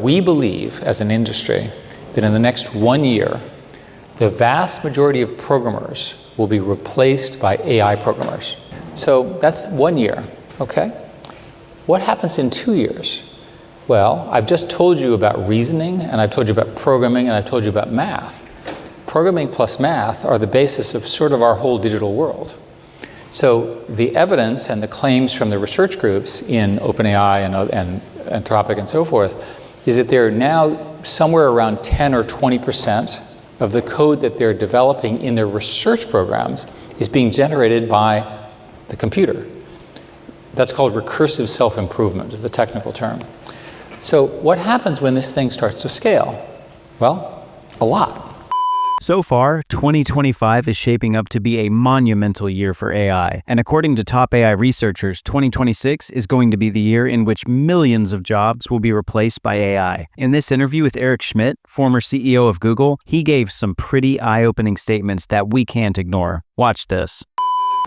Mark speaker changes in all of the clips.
Speaker 1: we believe as an industry that in the next 1 year, the vast majority of programmers will be replaced by AI programmers. So that's 1 year, okay? What happens in 2 years? Well, I've just told you about reasoning, and I've told you about programming, and I've told you about math. Programming plus math are the basis of sort of our whole digital world. So the evidence and the claims from the research groups in OpenAI and Anthropic and so forth is that they're now somewhere around 10 or 20% of the code that they're developing in their research programs is being generated by the computer. That's called recursive self-improvement is the technical term. So what happens when this thing starts to scale? Well, a lot.
Speaker 2: So far, 2025 is shaping up to be a monumental year for AI. And according to top AI researchers, 2026 is going to be the year in which millions of jobs will be replaced by AI. In this interview with Eric Schmidt, former CEO of Google, he gave some pretty eye-opening statements that we can't ignore. Watch this.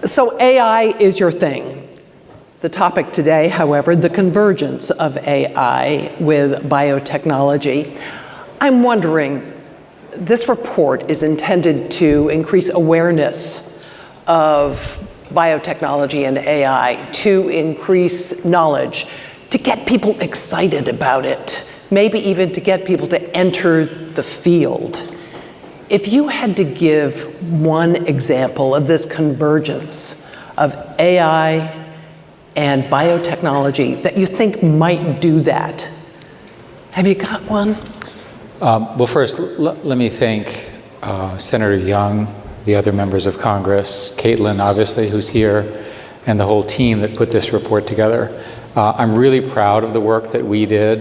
Speaker 3: So AI is your thing. The topic today, however, the convergence of AI with biotechnology. I'm wondering, this report is intended to increase awareness of biotechnology and AI, to increase knowledge, to get people excited about it, maybe even to get people to enter the field. If you had to give one example of this convergence of AI and biotechnology that you think might do that, have you got one?
Speaker 1: Well, first, let me thank Senator Young, the other members of Congress, Caitlin, obviously, who's here, and the whole team that put this report together. I'm really proud of the work that we did.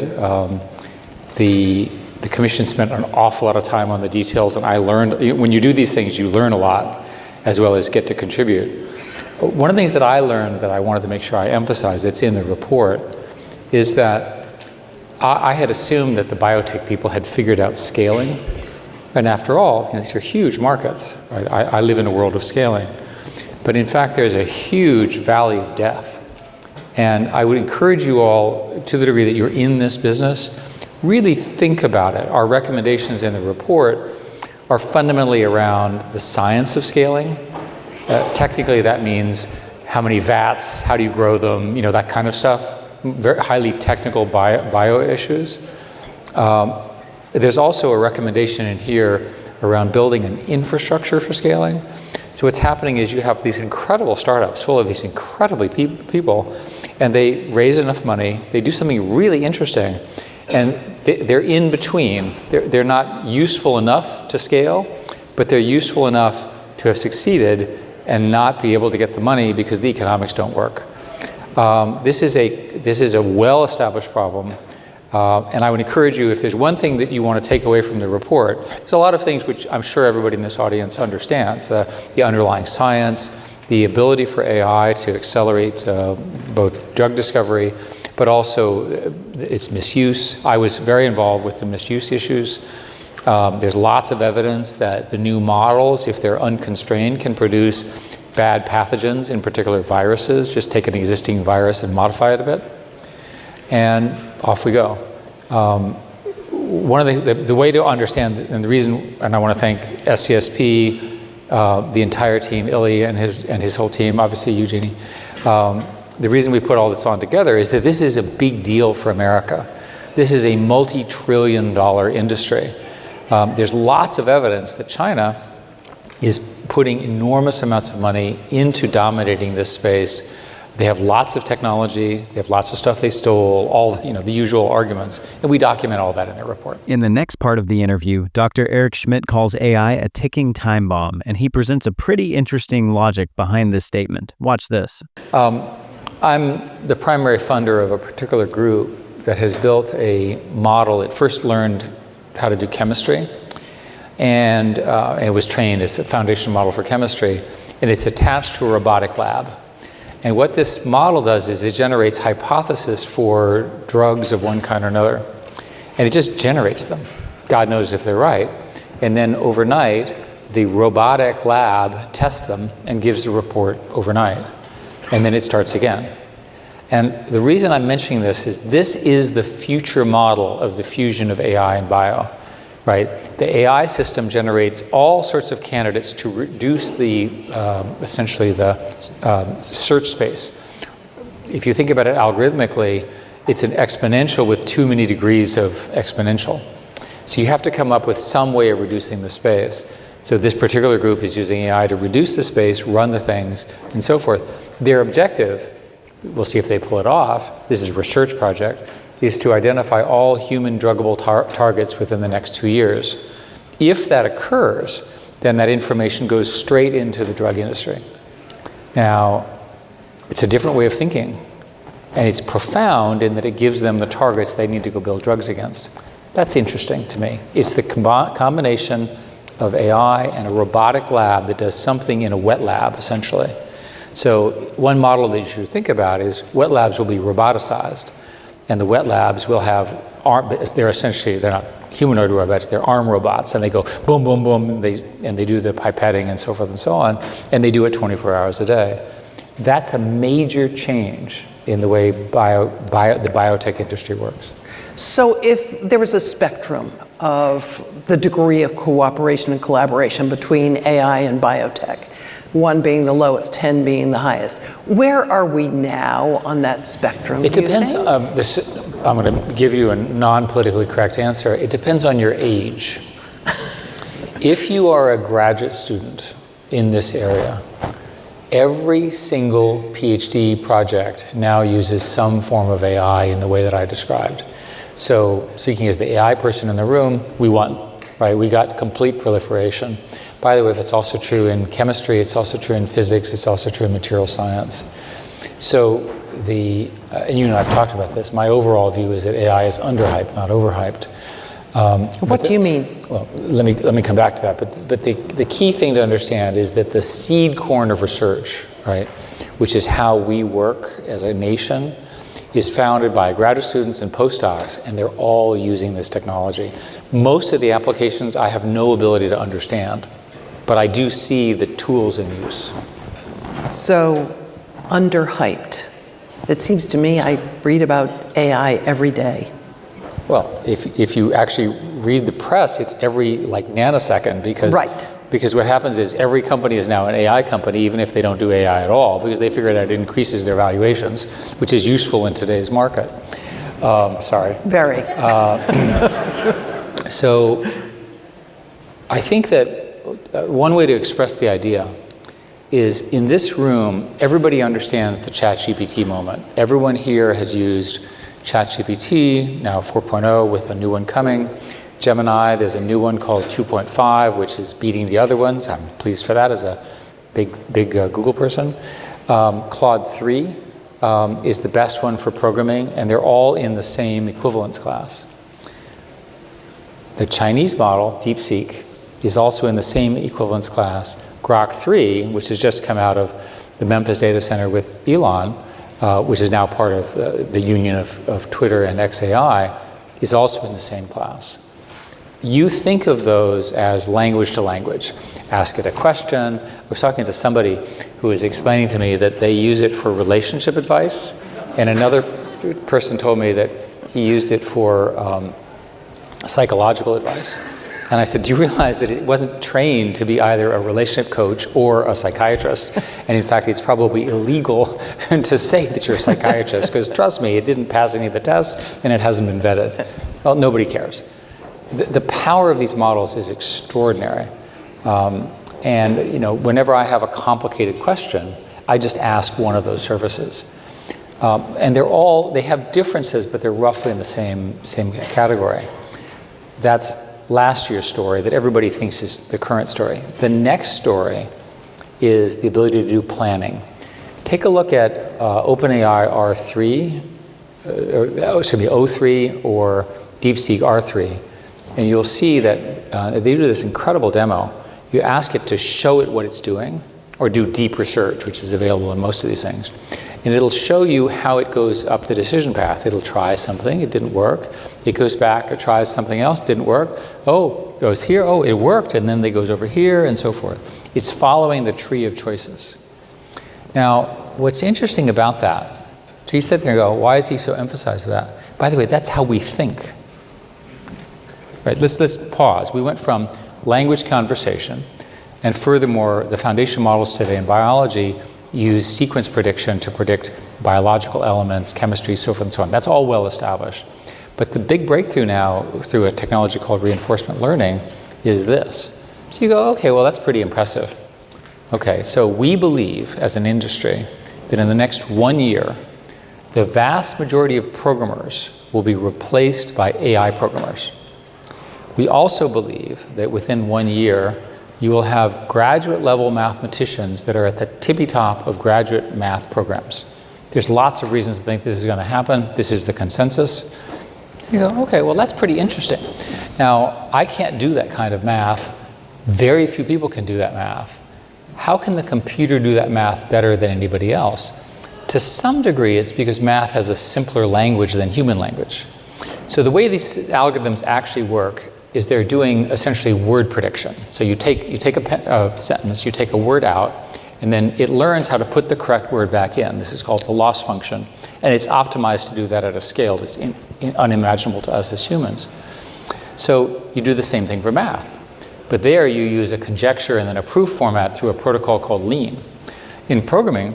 Speaker 1: The commission spent an awful lot of time on the details, and I learned, when you do these things, you learn a lot, as well as get to contribute. One of the things that I learned that I wanted to make sure I emphasize, it's in the report, is that I had assumed that the biotech people had figured out scaling. And after all, these are huge markets. Right? I live in a world of scaling. But in fact, there's a huge valley of death. And I would encourage you all, to the degree that you're in this business, really think about it. Our recommendations in the report are fundamentally around the science of scaling. Technically, that means how many vats, how do you grow them, that kind of stuff. Very highly technical bio issues. There's also a recommendation in here around building an infrastructure for scaling. So what's happening is you have these incredible startups full of these incredibly people, and they raise enough money, they do something really interesting, and they're in between. They're not useful enough to scale, but they're useful enough to have succeeded and not be able to get the money because the economics don't work. This is a well-established problem, and I would encourage you, if there's one thing that you want to take away from the report, there's a lot of things which I'm sure everybody in this audience understands, the underlying science, the ability for AI to accelerate both drug discovery, but also its misuse. I was very involved with the misuse issues. There's lots of evidence that the new models, if they're unconstrained, can produce bad pathogens, in particular viruses. Just take an existing virus and modify it a bit, and off we go. One of the way to understand, and the reason, and I want to thank SCSP, the entire team, Illy and his whole team, obviously Eugenie. The reason we put all this on together is that this is a big deal for America. This is a multi-trillion-dollar industry. There's lots of evidence that China is putting enormous amounts of money into dominating this space. They have lots of technology, they have lots of stuff they stole, all the usual arguments, and we document all that in the report.
Speaker 2: In the next part of the interview, Dr. Eric Schmidt calls AI a ticking time bomb, and he presents a pretty interesting logic behind this statement. Watch this.
Speaker 1: I'm the primary funder of a particular group that has built a model. It first learned how to do chemistry, and it was trained as a foundation model for chemistry, and it's attached to a robotic lab. And what this model does is it generates hypotheses for drugs of one kind or another, and it just generates them. God knows if they're right. And then overnight, the robotic lab tests them and gives a report overnight, and then it starts again. And the reason I'm mentioning this is the future model of the fusion of AI and bio, right? The AI system generates all sorts of candidates to reduce the, essentially the search space. If you think about it algorithmically, it's an exponential with too many degrees of exponential. So you have to come up with some way of reducing the space. So this particular group is using AI to reduce the space, run the things, and so forth. Their objective, we'll see if they pull it off, this is a research project, is to identify all human druggable targets within the next 2 years. If that occurs, then that information goes straight into the drug industry. Now, it's a different way of thinking, and it's profound in that it gives them the targets they need to go build drugs against. That's interesting to me. It's the combination of AI and a robotic lab that does something in a wet lab, essentially. So one model that you should think about is wet labs will be roboticized, and the wet labs will have they're not humanoid robots, they're arm robots, and they go boom, boom, boom, and they do the pipetting and so forth and so on, and they do it 24 hours a day. That's a major change in the way the biotech industry works.
Speaker 3: So if there was a spectrum of the degree of cooperation and collaboration between AI and biotech, 1 being the lowest, 10 being the highest, where are we now on that spectrum?
Speaker 1: It depends. I'm going to give you a non-politically correct answer. It depends on your age. If you are a graduate student in this area, every single PhD project now uses some form of AI in the way that I described. So speaking as the AI person in the room, we won, right? We got complete proliferation. By the way, that's also true in chemistry, it's also true in physics, it's also true in material science. So and you and I have talked about this, my overall view is that AI is underhyped, not overhyped.
Speaker 3: What do you mean?
Speaker 1: Well, let me come back to that. But the key thing to understand is that the seed corn of research, right, which is how we work as a nation, is founded by graduate students and postdocs, and they're all using this technology. Most of the applications I have no ability to understand, but I do see the tools in use.
Speaker 3: So, underhyped. It seems to me I read about AI every day.
Speaker 1: Well, if you actually read the press, it's every nanosecond because what happens is every company is now an AI company, even if they don't do AI at all, because they figure that it increases their valuations, which is useful in today's market. Sorry.
Speaker 3: Very.
Speaker 1: So I think that one way to express the idea is in this room, everybody understands the ChatGPT moment. Everyone here has used ChatGPT, now 4.0 with a new one coming. Gemini, there's a new one called 2.5, which is beating the other ones. I'm pleased for that as a big Google person. Claude 3 is the best one for programming, and they're all in the same equivalence class. The Chinese model, DeepSeek, is also in the same equivalence class. Grok 3, which has just come out of the Memphis data center with Elon, which is now part of the union of Twitter and XAI, is also in the same class. You think of those as language to language. Ask it a question. I was talking to somebody who was explaining to me that they use it for relationship advice, and another person told me that he used it for psychological advice. And I said, do you realize that it wasn't trained to be either a relationship coach or a psychiatrist? And in fact, it's probably illegal to say that you're a psychiatrist, because trust me, it didn't pass any of the tests and it hasn't been vetted. Well, nobody cares. The power of these models is extraordinary. And whenever I have a complicated question, I just ask one of those services. And they have differences, but they're roughly in the same category. That's last year's story that everybody thinks is the current story. The next story is the ability to do planning. Take a look at OpenAI R3, O3 or DeepSeek R3, and you'll see that they do this incredible demo. You ask it to show it what it's doing, or do deep research, which is available in most of these things. And it'll show you how it goes up the decision path. It'll try something, it didn't work. It goes back, it tries something else, didn't work. Oh, goes here, oh, it worked, and then it goes over here, and so forth. It's following the tree of choices. Now, what's interesting about that So you sit there and go, why is he so emphasized that? By the way, that's how we think. Right, let's pause. We went from language conversation, and furthermore, the foundation models today in biology use sequence prediction to predict biological elements, chemistry, so forth and so on. That's all well established. But the big breakthrough now through a technology called reinforcement learning is this. So you go, okay, well, that's pretty impressive. Okay, so we believe as an industry that in the next 1 year, the vast majority of programmers will be replaced by AI programmers. We also believe that within 1 year, you will have graduate level mathematicians that are at the tippy top of graduate math programs. There's lots of reasons to think this is going to happen. This is the consensus. You go, okay, well, that's pretty interesting. Now, I can't do that kind of math. Very few people can do that math. How can the computer do that math better than anybody else? To some degree, it's because math has a simpler language than human language. So the way these algorithms actually work is they're doing essentially word prediction. So you take a sentence, you take a word out, and then it learns how to put the correct word back in. This is called the loss function. And it's optimized to do that at a scale that's unimaginable to us as humans. So you do the same thing for math. But there you use a conjecture and then a proof format through a protocol called lean. In programming,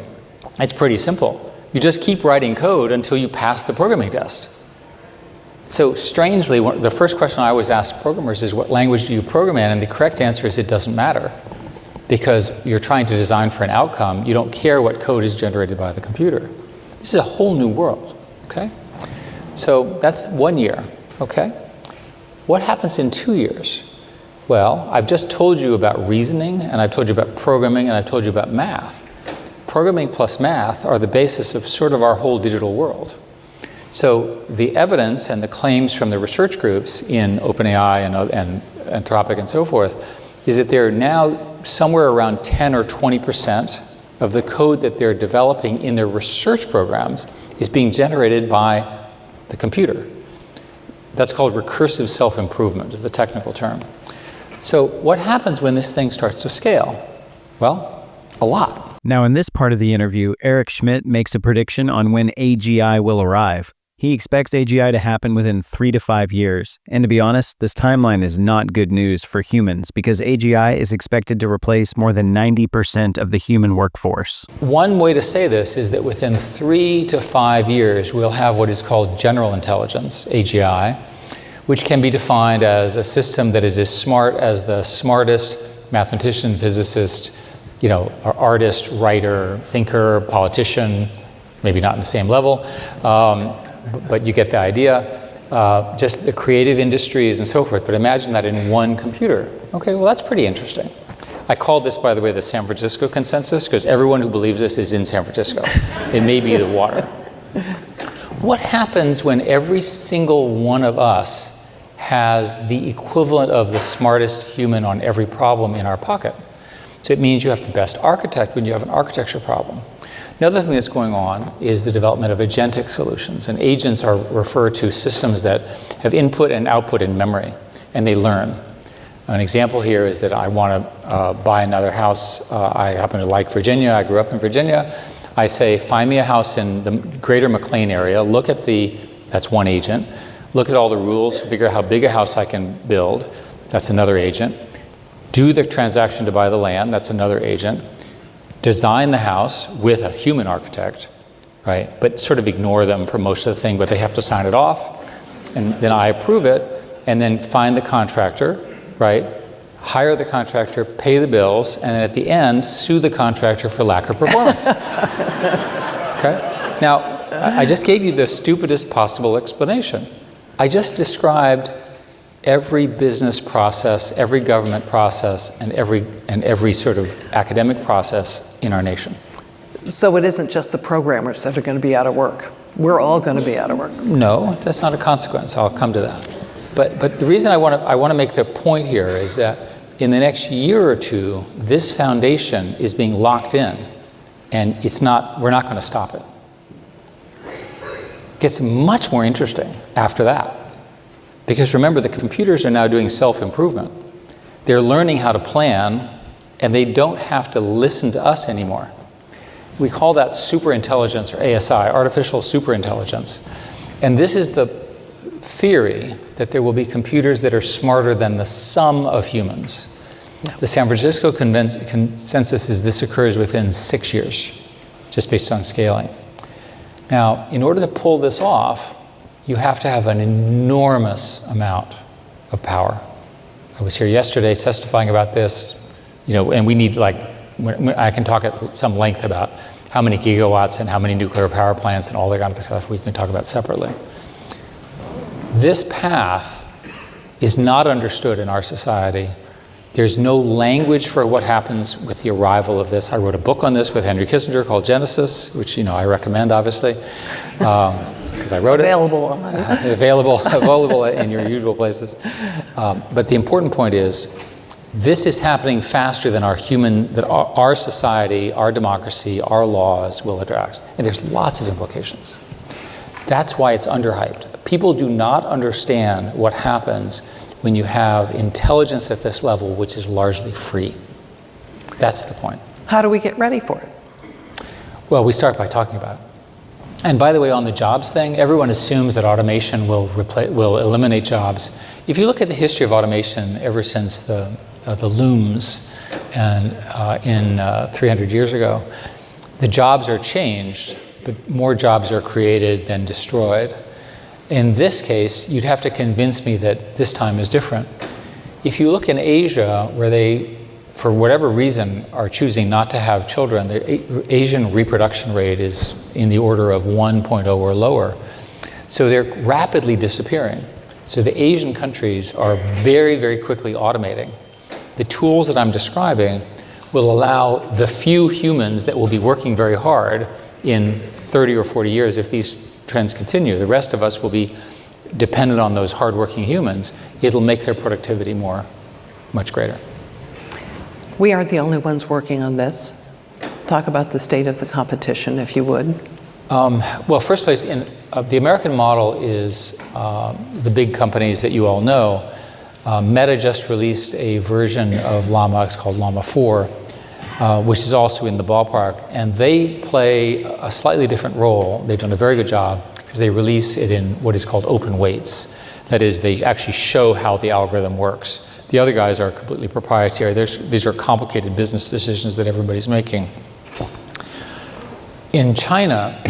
Speaker 1: it's pretty simple. You just keep writing code until you pass the programming test. So strangely, the first question I always ask programmers is, what language do you program in? And the correct answer is it doesn't matter. Because you're trying to design for an outcome, you don't care what code is generated by the computer. This is a whole new world, okay? So that's 1 year, okay? What happens in 2 years? Well, I've just told you about reasoning, and I've told you about programming, and I've told you about math. Programming plus math are the basis of sort of our whole digital world. So the evidence and the claims from the research groups in OpenAI and Anthropic and so forth is that they're now somewhere around 10 or 20% of the code that they're developing in their research programs is being generated by the computer. That's called recursive self-improvement is the technical term. So what happens when this thing starts to scale? Well, a lot.
Speaker 2: Now, in this part of the interview, Eric Schmidt makes a prediction on when AGI will arrive. He expects AGI to happen within 3 to 5 years. And to be honest, this timeline is not good news for humans because AGI is expected to replace more than 90% of the human workforce.
Speaker 1: One way to say this is that within 3 to 5 years, we'll have what is called general intelligence, AGI, which can be defined as a system that is as smart as the smartest mathematician, physicist, or artist, writer, thinker, politician, maybe not in the same level, but you get the idea. Just the creative industries and so forth, but imagine that in one computer. Okay, well, that's pretty interesting. I call this, by the way, the San Francisco consensus, because everyone who believes this is in San Francisco. It may be the water. What happens when every single one of us has the equivalent of the smartest human on every problem in our pocket? So it means you have the best architect when you have an architecture problem. Another thing that's going on is the development of agentic solutions. And agents are referred to systems that have input and output in memory, and they learn. An example here is that I want to buy another house. I happen to like Virginia. I grew up in Virginia. I say, find me a house in the greater McLean area. Look at that's one agent. Look at all the rules, figure out how big a house I can build. That's another agent. Do the transaction to buy the land. That's another agent. Design the house with a human architect, right? But sort of ignore them for most of the thing, but they have to sign it off. And then I approve it, and then find the contractor, right? Hire the contractor, pay the bills, and then at the end, sue the contractor for lack of performance. Okay? Now, I just gave you the stupidest possible explanation. I just described every business process, every government process, and every sort of academic process in our nation.
Speaker 3: So it isn't just the programmers that are going to be out of work. We're all going to be out of work.
Speaker 1: No, that's not a consequence. I'll come to that. But the reason I want to make the point here is that in the next year or two, this foundation is being locked in, and we're not going to stop it. It gets much more interesting after that. Because remember, the computers are now doing self-improvement. They're learning how to plan, and they don't have to listen to us anymore. We call that superintelligence, or ASI, artificial superintelligence. And this is the theory that there will be computers that are smarter than the sum of humans. No. The San Francisco consensus is this occurs within 6 years, just based on scaling. Now, in order to pull this off, you have to have an enormous amount of power. I was here yesterday testifying about this, and we need, I can talk at some length about how many gigawatts and how many nuclear power plants and all that kind of stuff we can talk about separately. This path is not understood in our society. There's no language for what happens with the arrival of this. I wrote a book on this with Henry Kissinger called Genesis, which I recommend, obviously, because I wrote
Speaker 3: available
Speaker 1: it. Available in your usual places. But the important point is, this is happening faster than our society, our democracy, our laws will address. And there's lots of implications. That's why it's underhyped. People do not understand what happens when you have intelligence at this level, which is largely free. That's the point.
Speaker 3: How do we get ready for it?
Speaker 1: Well, we start by talking about it. And by the way, on the jobs thing, everyone assumes that automation will eliminate jobs. If you look at the history of automation ever since the looms and 300 years ago, the jobs are changed, but more jobs are created than destroyed. In this case, you'd have to convince me that this time is different. If you look in Asia, where they, for whatever reason, are choosing not to have children, the Asian reproduction rate is in the order of 1.0 or lower. So they're rapidly disappearing. So the Asian countries are very, very quickly automating. The tools that I'm describing will allow the few humans that will be working very hard in 30 or 40 years, if these trends continue, the rest of us will be dependent on those hardworking humans. It'll make their productivity much greater.
Speaker 3: We aren't the only ones working on this. Talk about the state of the competition, if you would.
Speaker 1: Well, first place, the American model is the big companies that you all know. Meta just released a version of Llama, it's called Llama 4, which is also in the ballpark, and they play a slightly different role. They've done a very good job because they release it in what is called open weights. That is, they actually show how the algorithm works. The other guys are completely proprietary. These are complicated business decisions that everybody's making. In China,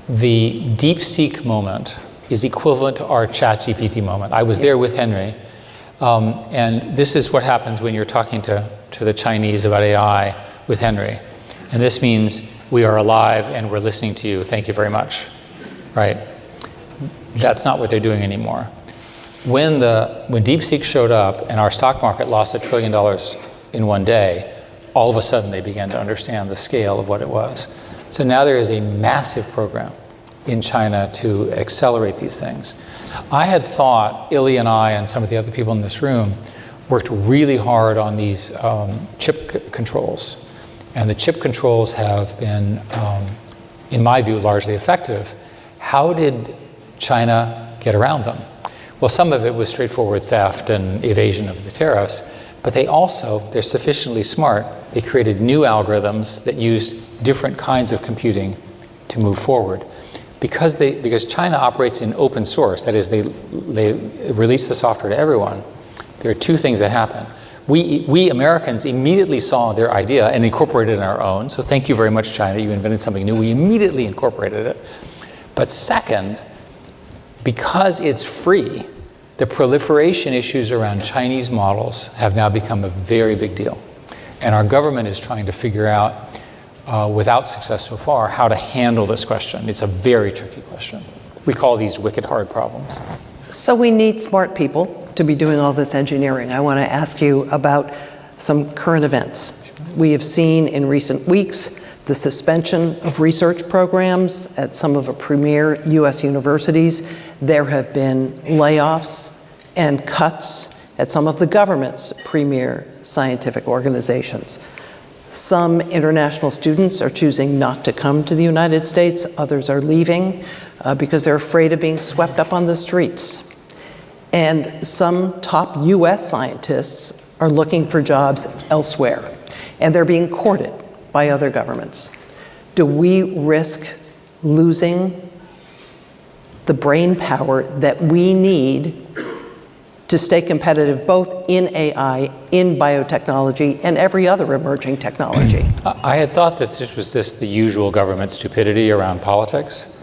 Speaker 1: the DeepSeek moment is equivalent to our ChatGPT moment. I was there with Henry, and this is what happens when you're talking to the Chinese about AI with Henry. And this means we are alive and we're listening to you. Thank you very much. Right? That's not what they're doing anymore. When DeepSeek showed up and our stock market lost $1 trillion in one day, all of a sudden they began to understand the scale of what it was. So now there is a massive program in China to accelerate these things. I had thought, Illy and I and some of the other people in this room worked really hard on these chip controls. And the chip controls have been, in my view, largely effective. How did China get around them? Well, some of it was straightforward theft and evasion of the tariffs, but they're sufficiently smart. They created new algorithms that used different kinds of computing to move forward. Because China operates in open source, that is, they release the software to everyone, there are two things that happen. We Americans immediately saw their idea and incorporated it in our own. So thank you very much, China. You invented something new. We immediately incorporated it. But second, because it's free, the proliferation issues around Chinese models have now become a very big deal. And our government is trying to figure out, without success so far, how to handle this question. It's a very tricky question. We call these wicked hard problems.
Speaker 3: So we need smart people to be doing all this engineering. I want to ask you about some current events. We have seen in recent weeks the suspension of research programs at some of the premier U.S. universities. There have been layoffs and cuts at some of the government's premier scientific organizations. Some international students are choosing not to come to the United States. Others are leaving because they're afraid of being swept up on the streets. And some top US scientists are looking for jobs elsewhere, and they're being courted by other governments. do we risk losing the brain power that we need to stay competitive both in AI, in biotechnology, and every other emerging technology?
Speaker 1: I had thought that this was just the usual government stupidity around politics,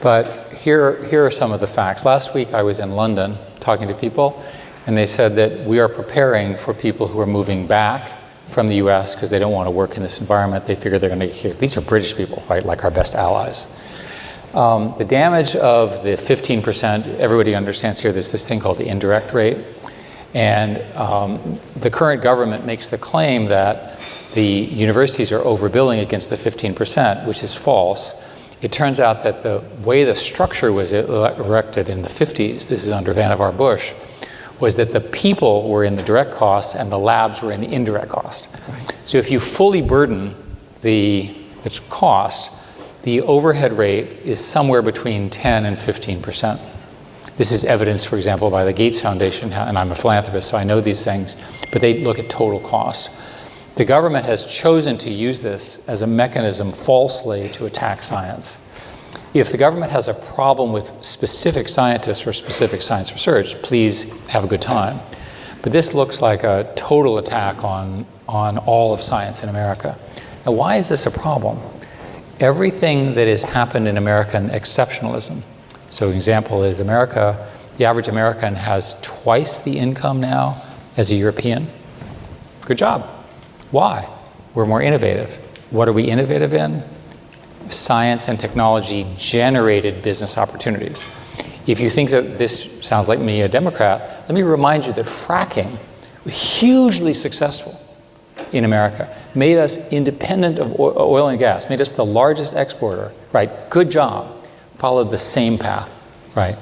Speaker 1: but here are some of the facts. Last week I was in London talking to people, and they said that we are preparing for people who are moving back from the US because they don't want to work in this environment. They figure they're going to get here. These are British people, right, like our best allies. The damage of the 15%, everybody understands here, there's this thing called the indirect rate. And the current government makes the claim that the universities are overbilling against the 15%, which is false. It turns out that the way the structure was erected in the 50s, this is under Vannevar Bush, was that the people were in the direct costs and the labs were in the indirect cost. Right. So if you fully burden the cost, the overhead rate is somewhere between 10 and 15%. This is evidenced, for example, by the Gates Foundation, and I'm a philanthropist, so I know these things, but they look at total cost. The government has chosen to use this as a mechanism falsely to attack science. If the government has a problem with specific scientists or specific science research, please have a good time. But this looks like a total attack on all of science in America. Now, why is this a problem? Everything that has happened in American exceptionalism. So an example is America, the average American has twice the income now as a European. Good job. Why? We're more innovative. What are we innovative in? Science and technology generated business opportunities. If you think that this sounds like me, a Democrat, let me remind you that fracking was hugely successful in America, made us independent of oil and gas, made us the largest exporter, right? Good job. Followed the same path, right?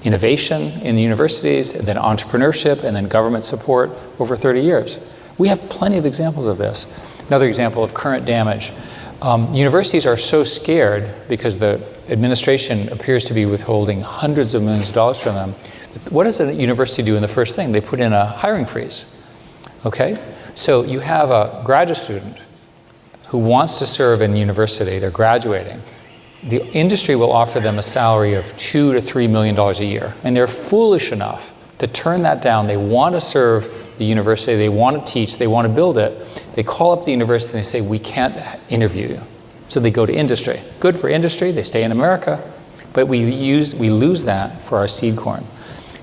Speaker 1: Innovation in the universities, and then entrepreneurship, and then government support over 30 years. We have plenty of examples of this. Another example of current damage. Universities are so scared because the administration appears to be withholding hundreds of millions of dollars from them. What does a university do in the first thing? They put in a hiring freeze, okay? So you have a graduate student who wants to serve in university, they're graduating. The industry will offer them a salary of $2 to $3 million a year, and they're foolish enough to turn that down. They want to serve the university, they want to teach, they want to build it. They call up the university and they say, we can't interview you. So they go to industry. Good for industry, they stay in America, but we lose that for our seed corn.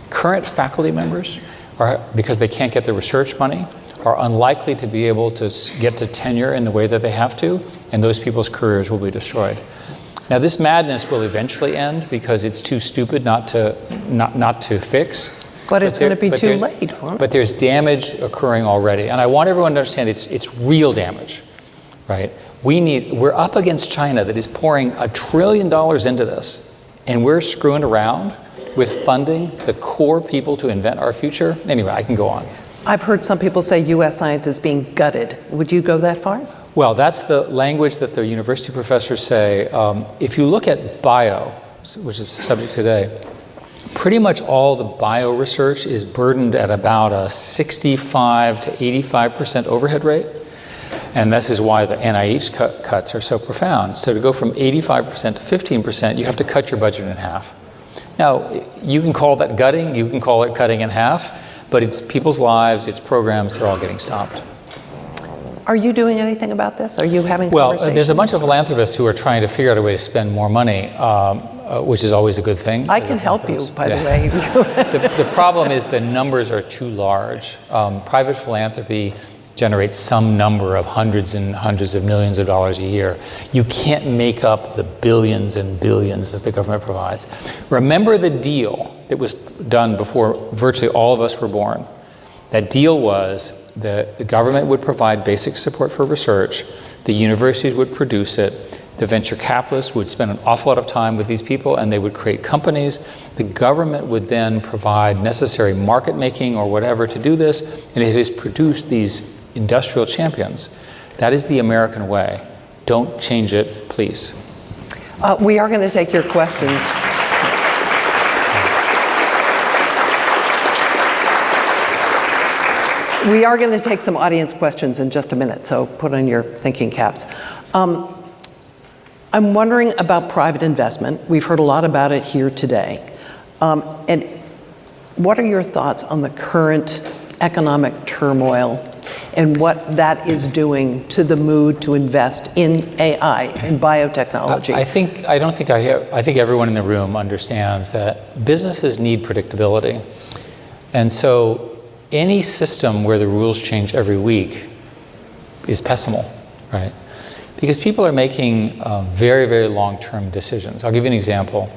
Speaker 1: Current faculty members, because they can't get the research money, are unlikely to be able to get to tenure in the way that they have to, and those people's careers will be destroyed. Now, this madness will eventually end because it's too stupid not to fix.
Speaker 3: But it's going to be too late.
Speaker 1: But there's damage occurring already, and I want everyone to understand it's real damage, right? We're up against China that is pouring $1 trillion into this, and we're screwing around with funding the core people to invent our future. Anyway, I can go on.
Speaker 3: I've heard some people say U.S. science is being gutted. Would you go that far?
Speaker 1: Well, that's the language that the university professors say. If you look at bio, which is the subject today, pretty much all the bio research is burdened at about a 65 to 85% overhead rate. And this is why the NIH cuts are so profound. So to go from 85% to 15%, you have to cut your budget in half. Now, you can call that gutting, you can call it cutting in half, but it's people's lives, it's programs, they're all getting stopped.
Speaker 3: Are you doing anything about this? Are you having conversations?
Speaker 1: Well, there's a bunch of philanthropists who are trying to figure out a way to spend more money, which is always a good thing.
Speaker 3: I can help you, by the way.
Speaker 1: The problem is the numbers are too large. Private philanthropy generates some number of hundreds and hundreds of millions of dollars a year. You can't make up the billions and billions that the government provides. Remember the deal that was done before virtually all of us were born. That deal was that the government would provide basic support for research, the universities would produce it, the venture capitalists would spend an awful lot of time with these people and they would create companies. The government would then provide necessary market making or whatever to do this, and it has produced these industrial champions. That is the American way. Don't change it, please.
Speaker 3: We are going to take your questions. We are going to take some audience questions in just a minute, so put on your thinking caps. I'm wondering about private investment. We've heard a lot about it here today. And what are your thoughts on the current economic turmoil and what that is doing to the mood to invest in AI and biotechnology?
Speaker 1: I think everyone in the room understands that businesses need predictability. And so any system where the rules change every week is pessimal, right? Because people are making very, very long-term decisions. I'll give you an example.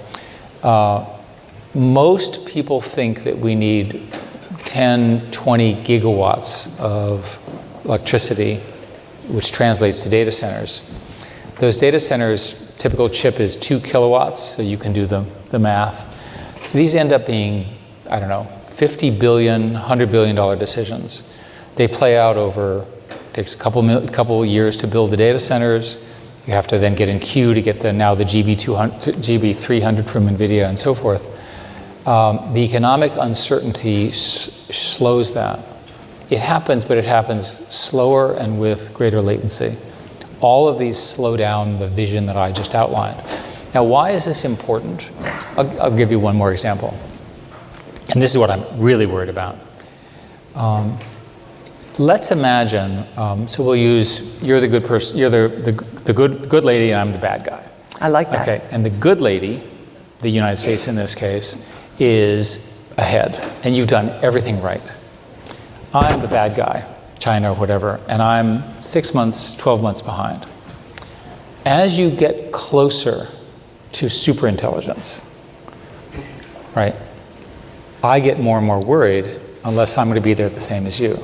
Speaker 1: Most people think that we need 10, 20 gigawatts of electricity, which translates to data centers. Those data centers, typical chip is 2 kilowatts, so you can do the math. These end up being, I don't know, $50 billion, $100 billion decisions. They play out over, takes a couple years to build the data centers. You have to then get in queue to get the GB300 from NVIDIA and so forth. The economic uncertainty slows that. It happens, but it happens slower and with greater latency. All of these slow down the vision that I just outlined. Now, why is this important? I'll give you one more example. And this is what I'm really worried about. Let's imagine, so we'll use, you're the good person, you're the good lady and I'm the bad guy.
Speaker 3: I like that.
Speaker 1: Okay, and the good lady, the United States in this case, is ahead, and you've done everything right. I'm the bad guy, China or whatever, and I'm 6 months, 12 months behind. As you get closer to superintelligence, right, I get more and more worried unless I'm going to be there the same as you.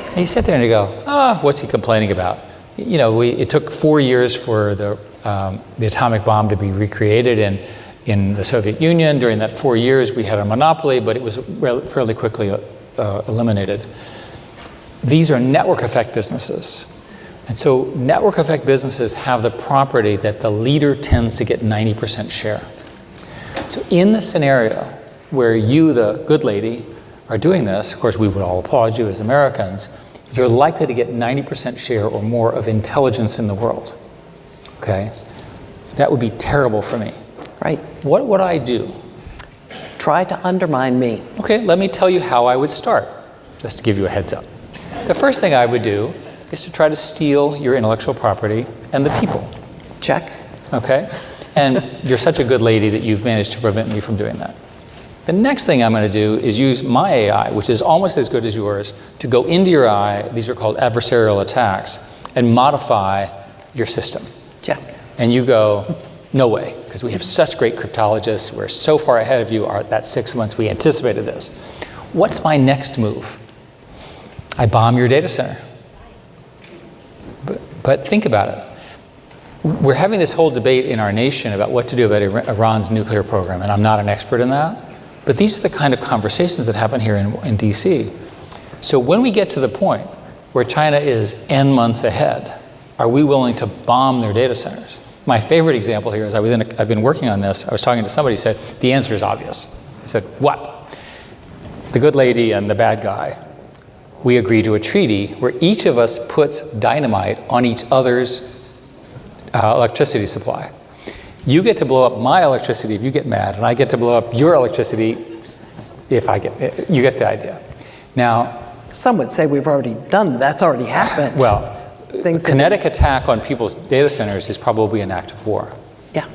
Speaker 1: And you sit there and you go, what's he complaining about? You know, it took 4 years for the atomic bomb to be recreated in the Soviet Union. During that 4 years, we had a monopoly, but it was fairly quickly eliminated. These are network effect businesses. And so network effect businesses have the property that the leader tends to get 90% share. So in the scenario where you, the good lady, are doing this, of course we would all applaud you as Americans, you're likely to get 90% share or more of intelligence in the world. Okay? That would be terrible for me.
Speaker 3: Right.
Speaker 1: What would I do?
Speaker 3: Try to undermine me.
Speaker 1: Okay, let me tell you how I would start, just to give you a heads up. The first thing I would do is to try to steal your intellectual property and the people.
Speaker 3: Check.
Speaker 1: Okay? And you're such a good lady that you've managed to prevent me from doing that. The next thing I'm going to do is use my AI, which is almost as good as yours, to go into your AI, these are called adversarial attacks, and modify your system.
Speaker 3: Check.
Speaker 1: And you go, no way, because we have such great cryptologists, we're so far ahead of you, that 6 months we anticipated this. What's my next move? I bomb your data center. But think about it. We're having this whole debate in our nation about what to do about Iran's nuclear program, and I'm not an expert in that. But these are the kind of conversations that happen here in DC. So when we get to the point where China is N months ahead, are we willing to bomb their data centers? My favorite example here is I've been working on this. I was talking to somebody who said, the answer is obvious. I said, what? The good lady and the bad guy, we agree to a treaty where each of us puts dynamite on each other's electricity supply. You get to blow up my electricity if you get mad, and I get to blow up your electricity if I get, you get the idea. Now,
Speaker 3: some would say we've already done, that's already happened.
Speaker 1: Well, kinetic attack on people's data centers is probably an act of war.
Speaker 3: Yeah.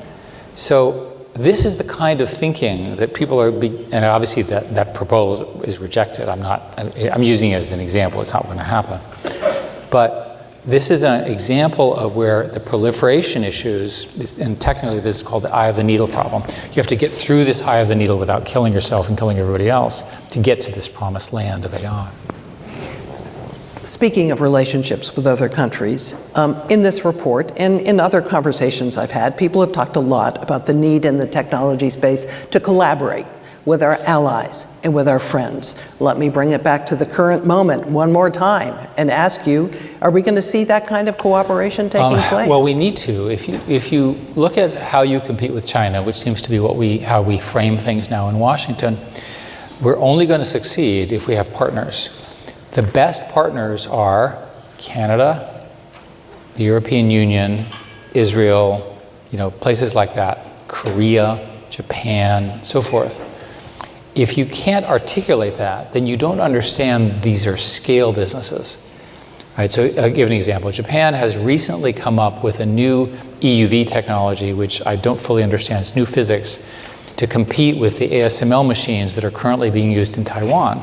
Speaker 1: So this is the kind of thinking that people are, and obviously that proposal is rejected. I'm using it as an example, it's not going to happen. But this is an example of where the proliferation issues, and technically this is called the eye of the needle problem. You have to get through this eye of the needle without killing yourself and killing everybody else to get to this promised land of AI.
Speaker 3: Speaking of relationships with other countries, in this report and in other conversations I've had, people have talked a lot about the need in the technology space to collaborate with our allies and with our friends. Let me bring it back to the current moment one more time and ask you, are we going to see that kind of cooperation taking place?
Speaker 1: Well, we need to. If you look at how you compete with China, which seems to be how we frame things now in Washington, we're only going to succeed if we have partners. The best partners are Canada, the European Union, Israel, places like that, Korea, Japan, so forth. If you can't articulate that, then you don't understand these are scale businesses. Right, so I'll give an example. Japan has recently come up with a new EUV technology, which I don't fully understand. It's new physics, to compete with the ASML machines that are currently being used in Taiwan.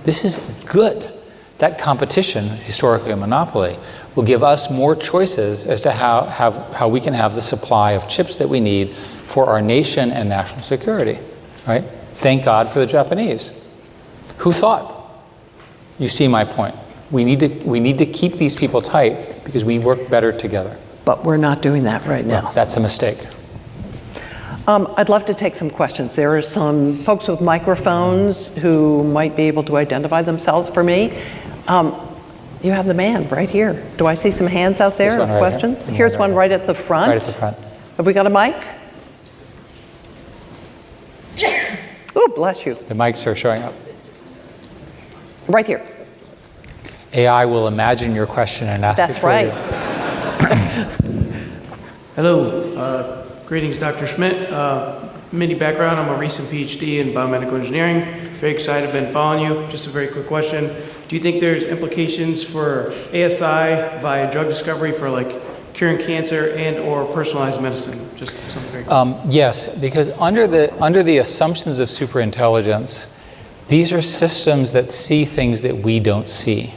Speaker 1: This is good. That competition, historically a monopoly, will give us more choices as to how we can have the supply of chips that we need for our nation and national security. Right? Thank God for the Japanese. Who thought? You see my point. We need to keep these people tight because we work better together.
Speaker 3: But we're not doing that right now.
Speaker 1: Well, that's a mistake.
Speaker 3: I'd love to take some questions. There are some folks with microphones who might be able to identify themselves for me. You have the man right here. Do I see some hands out there of questions? Here's one right at the front.
Speaker 1: Right at the front.
Speaker 3: Have we got a mic? Oh, bless you.
Speaker 1: The mics are showing up.
Speaker 3: Right here.
Speaker 1: AI will imagine your question and ask it for you.
Speaker 3: That's right.
Speaker 4: Hello. Greetings, Dr. Schmidt. Mini background, I'm a recent PhD in biomedical engineering. Very excited, been following you. Just a very quick question. Do you think there's implications for ASI via drug discovery for like curing cancer and or personalized medicine? Just something very quick.
Speaker 1: Yes, because under the assumptions of superintelligence, these are systems that see things that we don't see.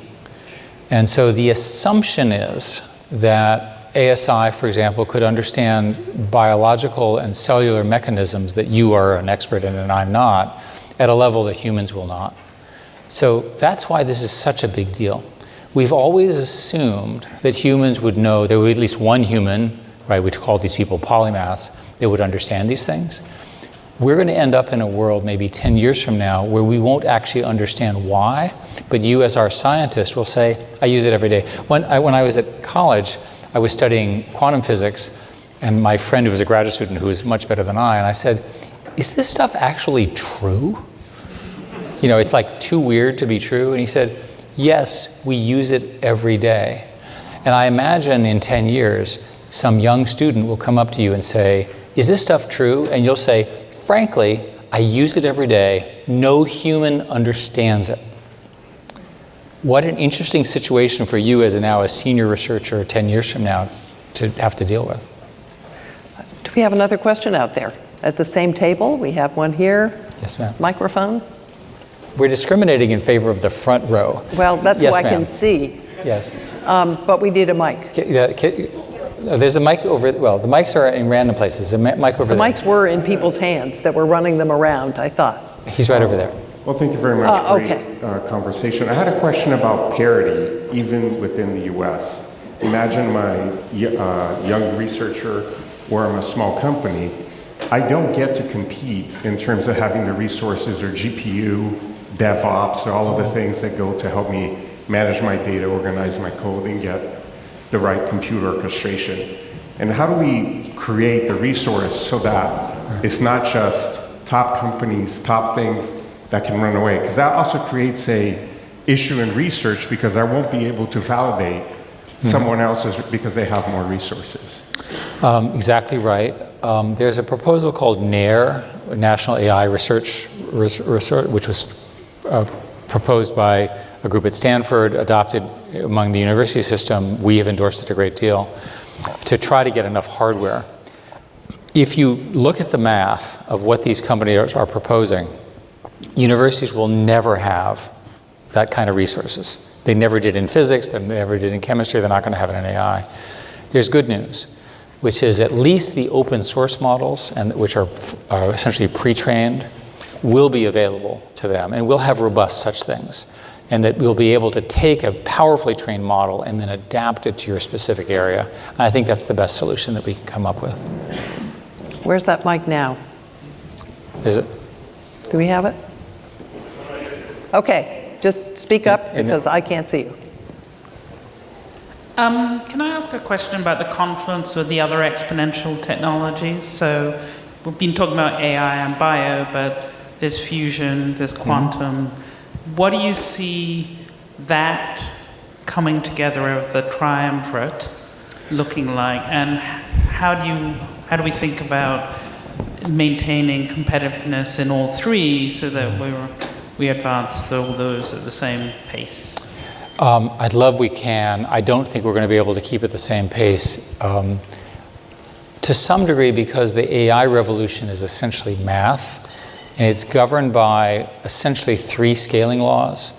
Speaker 1: And so the assumption is that ASI, for example, could understand biological and cellular mechanisms that you are an expert in and I'm not, at a level that humans will not. So that's why this is such a big deal. We've always assumed that humans would know, there would be at least one human, right, we'd call these people polymaths, that would understand these things. We're going to end up in a world maybe 10 years from now where we won't actually understand why, but you as our scientist will say, I use it every day. When I was at college, I was studying quantum physics, and my friend who was a graduate student who was much better than I, and I said, is this stuff actually true? It's like too weird to be true. And he said, yes, we use it every day. And I imagine in 10 years, some young student will come up to you and say, is this stuff true? And you'll say, frankly, I use it every day. No human understands it. What an interesting situation for you as now a senior researcher 10 years from now to have to deal with.
Speaker 3: Do we have another question out there? At the same table, we have one here.
Speaker 1: Yes, ma'am.
Speaker 3: Microphone.
Speaker 1: We're discriminating in favor of the front row.
Speaker 3: Well, that's
Speaker 1: yes,
Speaker 3: who I
Speaker 1: ma'am.
Speaker 3: can see.
Speaker 1: Yes.
Speaker 3: But we need a mic.
Speaker 1: There's a mic over, well, the mics are in random places. There's a mic over
Speaker 3: The
Speaker 1: there.
Speaker 3: mics were in people's hands that were running them around, I thought.
Speaker 1: He's right over there.
Speaker 5: Well, thank you very much.
Speaker 3: Okay.
Speaker 5: Great conversation. I had a question about parity, even within the U.S. Imagine my young researcher, where I'm a small company. I don't get to compete in terms of having the resources or GPU, DevOps, or all of the things that go to help me manage my data, organize my code, and get the right computer orchestration. And how do we create the resource so that it's not just top companies, top things that can run away? Because that also creates a issue in research because I won't be able to validate someone else's because they have more resources.
Speaker 1: Exactly right. There's a proposal called NAIR, National AI Research, which was proposed by a group at Stanford, adopted among the university system. We have endorsed it a great deal to try to get enough hardware. If you look at the math of what these companies are proposing, universities will never have that kind of resources. They never did in physics, they never did in chemistry, they're not going to have it in AI. There's good news, which is at least the open source models, and which are essentially pre-trained, will be available to them, and we'll have robust such things. And that we'll be able to take a powerfully trained model and then adapt it to your specific area. And I think that's the best solution that we can come up with.
Speaker 3: Where's that mic now?
Speaker 1: Is it?
Speaker 3: Do we have it? Okay, just speak up because I can't see you.
Speaker 6: Can I ask a question about the confluence with the other exponential technologies? So we've been talking about AI and bio, but there's fusion, there's quantum. What do you see that coming together of the triumvirate looking like, and how do you how do we think about maintaining competitiveness in all three so that we advance all those at the same pace?
Speaker 1: I'd love we can. I don't think we're going to be able to keep at the same pace. To some degree, because the AI revolution is essentially math, and it's governed by essentially 3 scaling laws.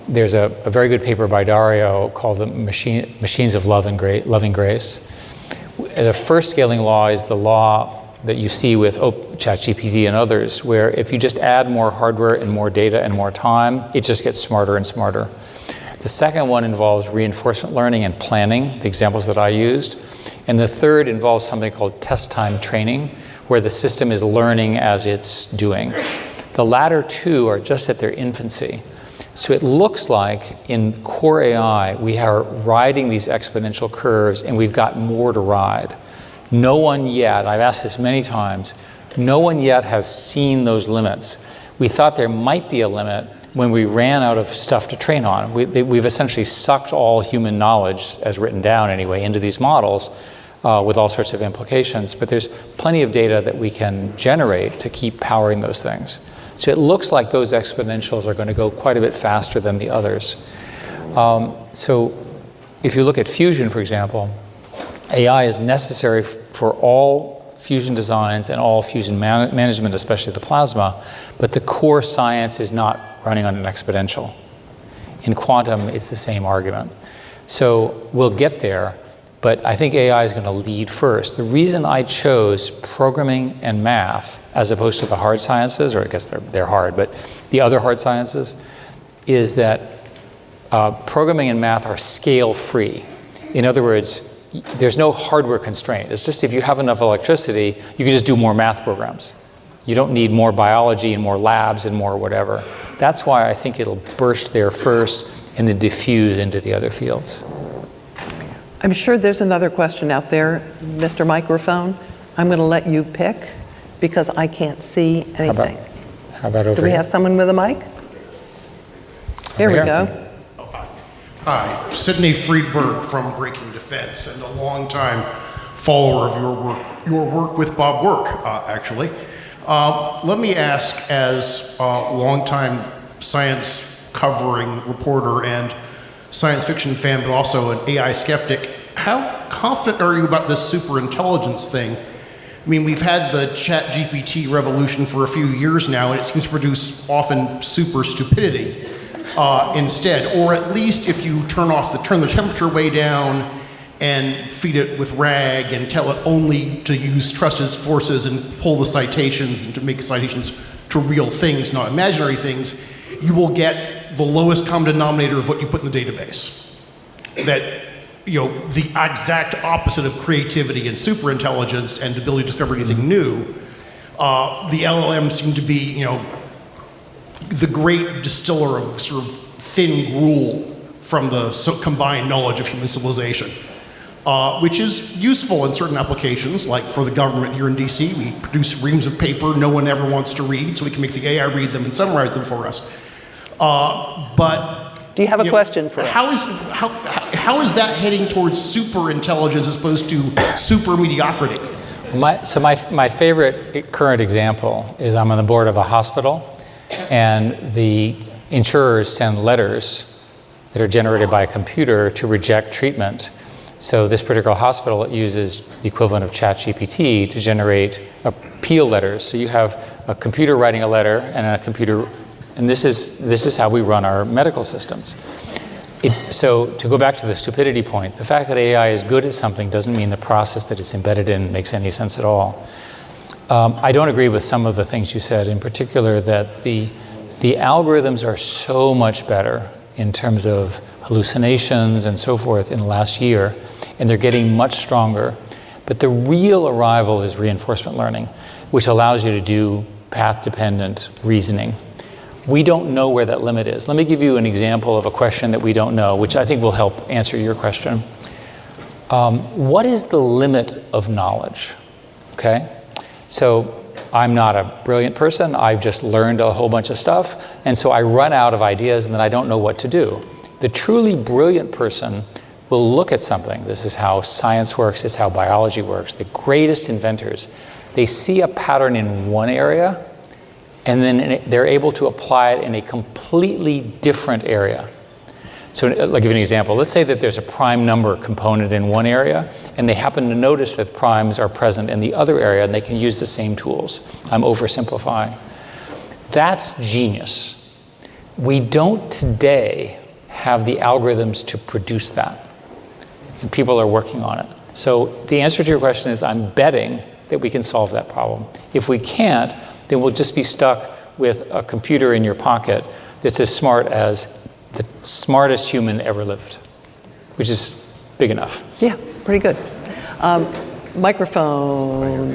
Speaker 1: There's a very good paper by Dario called the Machines of Loving Grace. The first scaling law is the law that you see with ChatGPT and others, where if you just add more hardware and more data and more time, it just gets smarter and smarter. The second one involves reinforcement learning and planning, the examples that I used. And the third involves something called test time training, where the system is learning as it's doing. The latter 2 are just at their infancy. So it looks like in core AI, we are riding these exponential curves, and we've got more to ride. No one yet, I've asked this many times, no one yet has seen those limits. We thought there might be a limit when we ran out of stuff to train on. We've essentially sucked all human knowledge, as written down anyway, into these models with all sorts of implications. But there's plenty of data that we can generate to keep powering those things. So it looks like those exponentials are going to go quite a bit faster than the others. So if you look at fusion, for example, AI is necessary for all fusion designs and all fusion management, especially the plasma, but the core science is not running on an exponential. In quantum, it's the same argument. So we'll get there, but I think AI is going to lead first. The reason I chose programming and math as opposed to the hard sciences, or I guess they're hard, but the other hard sciences, is that programming and math are scale-free. In other words, there's no hardware constraint. It's just if you have enough electricity, you can just do more math programs. You don't need more biology and more labs and more whatever. That's why I think it'll burst there first and then diffuse into the other fields.
Speaker 3: I'm sure there's another question out there, Mr. Microphone. I'm going to let you pick because I can't see anything.
Speaker 1: How about over
Speaker 3: Do we
Speaker 1: here?
Speaker 3: have someone with a mic? Here we go.
Speaker 7: Hi, Sidney Friedberg from Breaking Defense, and a longtime follower of your work with Bob Work, actually. Let me ask, as a longtime science covering reporter and science fiction fan, but also an AI skeptic, how confident are you about this superintelligence thing? I mean, we've had the ChatGPT revolution for a few years now, and it seems to produce often super stupidity. Instead, or at least if you turn the temperature way down and feed it with RAG and tell it only to use trusted sources and pull the citations and to make citations to real things, not imaginary things, you will get the lowest common denominator of what you put in the database. That, the exact opposite of creativity and superintelligence and the ability to discover anything new. The LLMs seem to be, the great distiller of sort of thin gruel from the combined knowledge of human civilization, which is useful in certain applications, like for the government here in DC, we produce reams of paper no one ever wants to read, so we can make the AI read them and summarize them for us. But
Speaker 3: do you have a question for us?
Speaker 7: How is that heading towards super intelligence as opposed to super mediocrity?
Speaker 1: My favorite current example is I'm on the board of a hospital, and the insurers send letters that are generated by a computer to reject treatment. So this particular hospital uses the equivalent of ChatGPT to generate appeal letters. So you have a computer writing a letter and this is how we run our medical systems. So to go back to the stupidity point, the fact that AI is good at something doesn't mean the process that it's embedded in makes any sense at all. I don't agree with some of the things you said, in particular that the algorithms are so much better in terms of hallucinations and so forth in the last year, and they're getting much stronger. But the real arrival is reinforcement learning, which allows you to do path-dependent reasoning. We don't know where that limit is. Let me give you an example of a question that we don't know, which I think will help answer your question. What is the limit of knowledge? Okay? So I'm not a brilliant person. I've just learned a whole bunch of stuff. And so I run out of ideas and then I don't know what to do. The truly brilliant person will look at something. This is how science works, this is how biology works. The greatest inventors, they see a pattern in one area, and then they're able to apply it in a completely different area. So I'll give you an example. Let's say that there's a prime number component in one area, and they happen to notice that primes are present in the other area, and they can use the same tools. I'm oversimplifying. That's genius. We don't today have the algorithms to produce that, and people are working on it. So the answer to your question is I'm betting that we can solve that problem. If we can't, then we'll just be stuck with a computer in your pocket that's as smart as the smartest human ever lived, which is big enough.
Speaker 3: Yeah, pretty good. Microphone.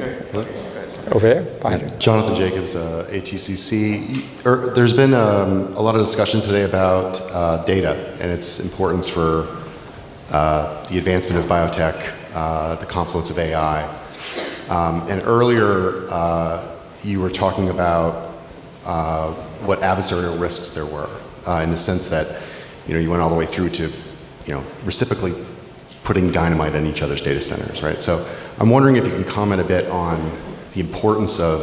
Speaker 1: Over there, behind you.
Speaker 8: Jonathan Jacobs, ATCC. There's been a lot of discussion today about data and its importance for the advancement of biotech, the confluence of AI. And earlier, you were talking about what adversarial risks there were, in the sense that, you went all the way through to, reciprocally putting dynamite in each other's data centers, right? So I'm wondering if you can comment a bit on the importance of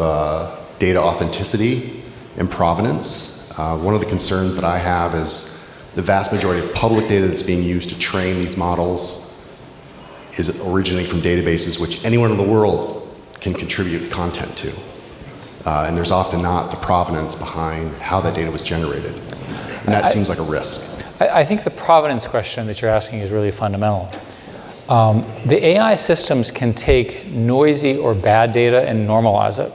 Speaker 8: data authenticity and provenance. One of the concerns that I have is the vast majority of public data that's being used to train these models is originating from databases which anyone in the world can contribute content to. And there's often not the provenance behind how that data was generated. And that seems like a risk.
Speaker 1: I think the provenance question that you're asking is really fundamental. The AI systems can take noisy or bad data and normalize it.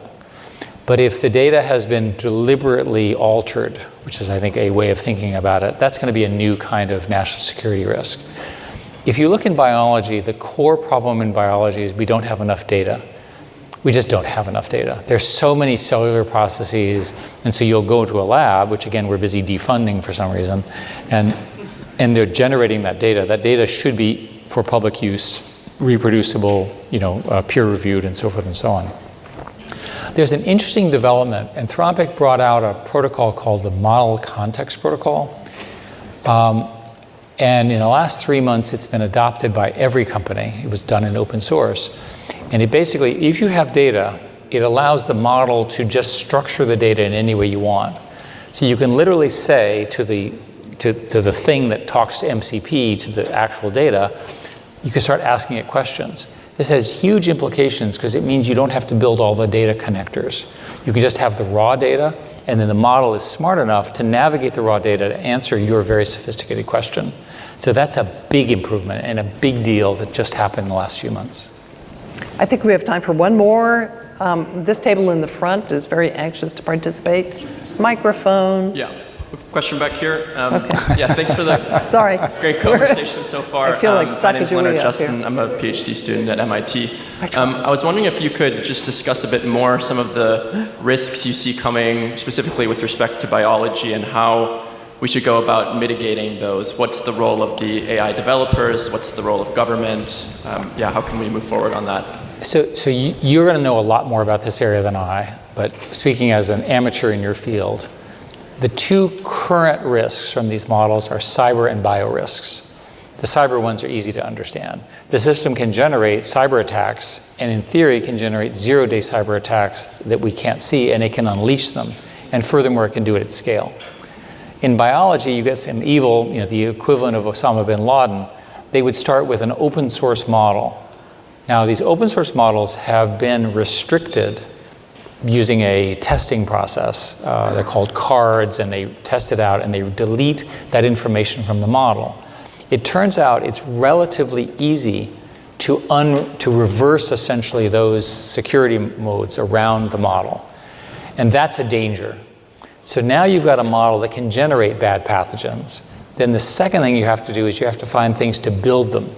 Speaker 1: But if the data has been deliberately altered, which is, I think, a way of thinking about it, that's going to be a new kind of national security risk. If you look in biology, the core problem in biology is we don't have enough data. We just don't have enough data. There's so many cellular processes, and so you'll go to a lab, which again, we're busy defunding for some reason, and they're generating that data. That data should be for public use, reproducible, peer-reviewed, and so forth and so on. There's an interesting development. Anthropic brought out a protocol called the Model Context Protocol. And in the last 3 months, it's been adopted by every company. It was done in open source. And it basically, if you have data, it allows the model to just structure the data in any way you want. So you can literally say to the thing that talks to MCP, to the actual data, you can start asking it questions. This has huge implications because it means you don't have to build all the data connectors. You can just have the raw data, and then the model is smart enough to navigate the raw data to answer your very sophisticated question. So that's a big improvement and a big deal that just happened in the last few months.
Speaker 3: I think we have time for one more. This table in the front is very anxious to participate. Microphone.
Speaker 9: Yeah, question back here.
Speaker 3: Okay.
Speaker 9: Yeah, thanks for the
Speaker 3: Sorry.
Speaker 9: great conversation so far.
Speaker 3: I feel like
Speaker 9: my name's Leonard
Speaker 3: Sacagawea up
Speaker 9: Justin.
Speaker 3: here.
Speaker 9: I'm a PhD student at MIT. I was wondering if you could just discuss a bit more some of the risks you see coming, specifically with respect to biology, and how we should go about mitigating those. What's the role of the AI developers? What's the role of government? How can we move forward on that?
Speaker 1: So you're going to know a lot more about this area than I, but speaking as an amateur in your field, the two current risks from these models are cyber and bio risks. The cyber ones are easy to understand. The system can generate cyber attacks, and in theory can generate zero-day cyber attacks that we can't see, and it can unleash them. And furthermore, it can do it at scale. In biology, you get some evil, the equivalent of Osama bin Laden. They would start with an open source model. Now, these open source models have been restricted using a testing process. They're called cards, and they test it out, and they delete that information from the model. It turns out it's relatively easy to reverse essentially those security modes around the model. And that's a danger. So now you've got a model that can generate bad pathogens. Then the second thing you have to do is you have to find things to build them.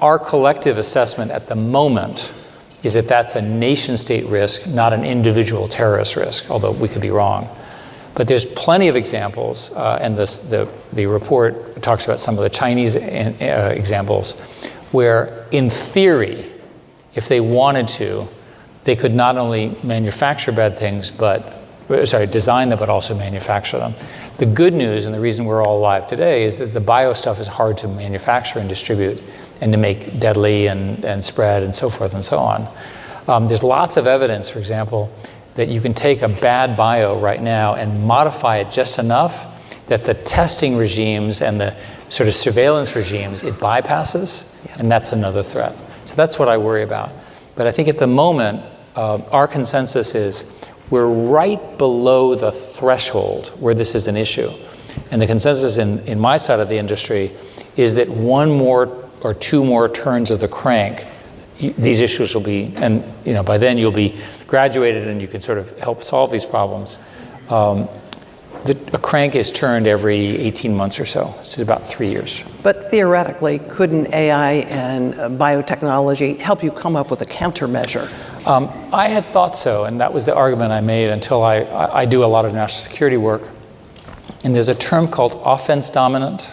Speaker 1: Our collective assessment at the moment is that that's a nation-state risk, not an individual terrorist risk, although we could be wrong. But there's plenty of examples, and the report talks about some of the Chinese examples, where in theory, if they wanted to, they could not only manufacture bad things, design them, but also manufacture them. The good news, and the reason we're all alive today, is that the bio stuff is hard to manufacture and distribute and to make deadly and spread and so forth and so on. There's lots of evidence, for example, that you can take a bad bio right now and modify it just enough that the testing regimes and the sort of surveillance regimes it bypasses, and that's another threat. So that's what I worry about. But I think at the moment, our consensus is we're right below the threshold where this is an issue. And the consensus in my side of the industry is that one more or two more turns of the crank, these issues will be, and by then you'll be graduated and you can sort of help solve these problems. A crank is turned every 18 months or so. This is about 3 years.
Speaker 3: But theoretically, couldn't AI and biotechnology help you come up with a countermeasure?
Speaker 1: I had thought so, and that was the argument I made until I do a lot of national security work. And there's a term called offense dominant.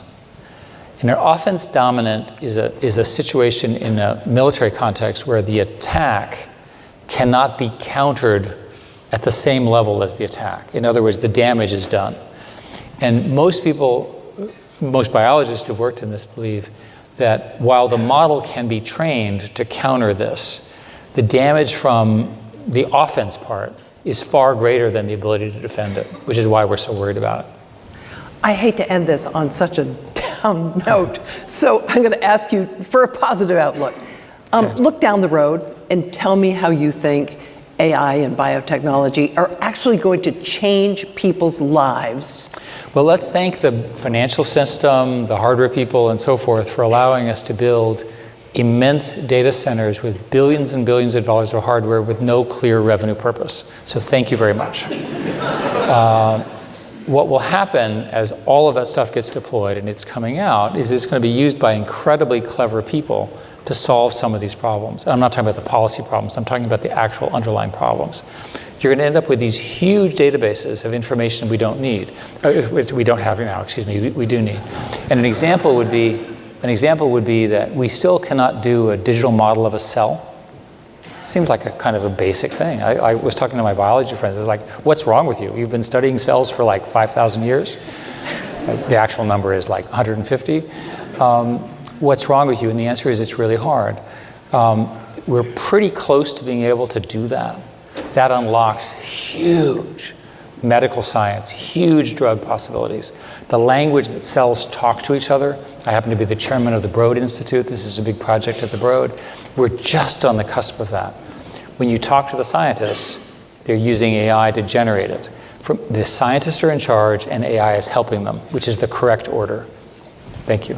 Speaker 1: And an offense dominant is a situation in a military context where the attack cannot be countered at the same level as the attack. In other words, the damage is done. And most biologists who've worked in this believe that while the model can be trained to counter this, the damage from the offense part is far greater than the ability to defend it, which is why we're so worried about it.
Speaker 3: I hate to end this on such a down note, so I'm going to ask you for a positive outlook. Look down the road and tell me how you think AI and biotechnology are actually going to change people's lives.
Speaker 1: Well, let's thank the financial system, the hardware people, and so forth for allowing us to build immense data centers with billions and billions of dollars of hardware with no clear revenue purpose. So thank you very much. What will happen as all of that stuff gets deployed and it's coming out is it's going to be used by incredibly clever people to solve some of these problems. And I'm not talking about the policy problems, I'm talking about the actual underlying problems. You're going to end up with these huge databases of information we don't need. We don't have now, excuse me, we do need. And an example would be that we still cannot do a digital model of a cell. Seems like a kind of a basic thing. I was talking to my biology friends, it's like, what's wrong with you? You've been studying cells for like 5,000 years? The actual number is like 150. What's wrong with you? And the answer is it's really hard. We're pretty close to being able to do that. That unlocks huge medical science, huge drug possibilities. The language that cells talk to each other. I happen to be the chairman of the Broad Institute. This is a big project at the Broad. We're just on the cusp of that. When you talk to the scientists, they're using AI to generate it. The scientists are in charge and AI is helping them, which is the correct order. Thank you.